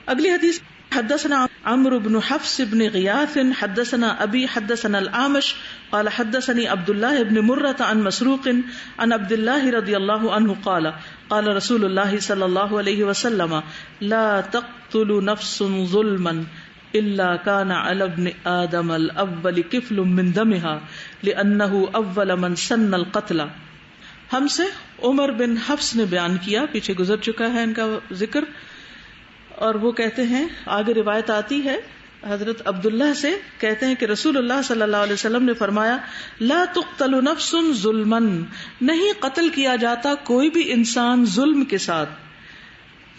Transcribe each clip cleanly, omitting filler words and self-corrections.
اگلی حدیث حدثنا عمرو بن حفص بن غیاث حدثنا ابی حدثنا الاعمش قال حدثني عبد الله بن مرة عن مسروق عن عبد الله رضي الله عنه قال قال رسول الله صلى الله عليه وسلم لا تقتل نفس ظلما الا كان على ابن آدم الاول كفل من دمها لانه اول من سن القتل. ہم سے عمر بن حفص نے بیان کیا، پیچھے گزر چکا ہے ان کا ذکر، اور وہ کہتے ہیں، آگے روایت آتی ہے حضرت عبداللہ سے، کہتے ہیں کہ رسول اللہ صلی اللہ علیہ وسلم نے فرمایا لا تقتل نفس ظلما، نہیں قتل کیا جاتا کوئی بھی انسان ظلم کے ساتھ،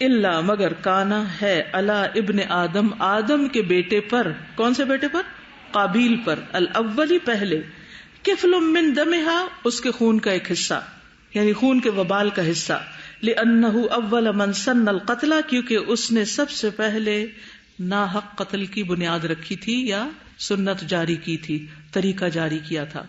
الا مگر کانا ہے علی ابن آدم، آدم کے بیٹے پر، کون سے بیٹے پر؟ قابیل پر، الاولی پہلے، کفل من دمہا، اس کے خون کا ایک حصہ، یعنی خون کے وبال کا حصہ، لأنہ اول من سن القتل، کیونکہ اس نے سب سے پہلے ناحق قتل کی بنیاد رکھی تھی یا سنت جاری کی تھی، طریقہ جاری کیا تھا.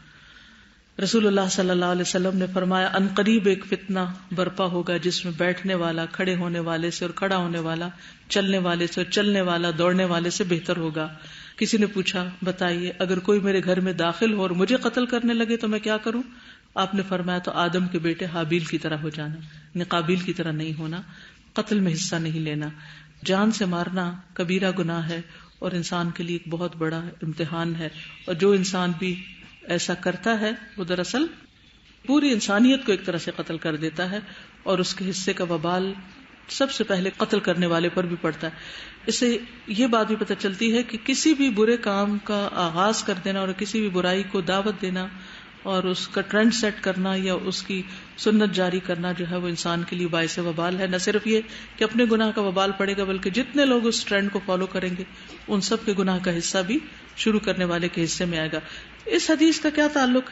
رسول اللہ صلی اللہ علیہ وسلم نے فرمایا ان قریب ایک فتنہ برپا ہوگا جس میں بیٹھنے والا کھڑے ہونے والے سے اور کھڑا ہونے والا چلنے والے سے اور چلنے والا دوڑنے والے سے بہتر ہوگا. کسی نے پوچھا بتائیے اگر کوئی میرے گھر میں داخل ہو اور مجھے قتل کرنے لگے تو میں کیا کروں؟ آپ نے فرمایا تو آدم کے بیٹے حابیل کی طرح ہو جانا، یعنی قابیل کی طرح نہیں ہونا، قتل میں حصہ نہیں لینا. جان سے مارنا کبیرہ گناہ ہے اور انسان کے لیے ایک بہت بڑا امتحان ہے، اور جو انسان بھی ایسا کرتا ہے وہ دراصل پوری انسانیت کو ایک طرح سے قتل کر دیتا ہے، اور اس کے حصے کا وبال سب سے پہلے قتل کرنے والے پر بھی پڑتا ہے. اس سے یہ بات بھی پتہ چلتی ہے کہ کسی بھی برے کام کا آغاز کر دینا اور کسی بھی برائی کو دعوت دینا اور اس کا ٹرینڈ سیٹ کرنا یا اس کی سنت جاری کرنا جو ہے وہ انسان کے لیے باعث وبال ہے. نہ صرف یہ کہ اپنے گناہ کا وبال پڑے گا بلکہ جتنے لوگ اس ٹرینڈ کو فالو کریں گے ان سب کے گناہ کا حصہ بھی شروع کرنے والے کے حصے میں آئے گا. اس حدیث کا کیا تعلق؟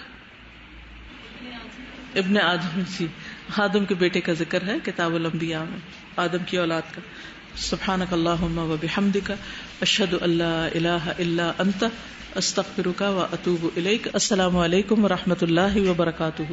ابن آدم جی، آدم کے بیٹے کا ذکر ہے کتاب الانبیاء میں، آدم کی اولاد کا. سبحانک اللہم و بحمدک اشہد ان لا الہ الا انت استغفرک و اتوب الیک. السلام علیکم و رحمۃ اللہ وبرکاتہ.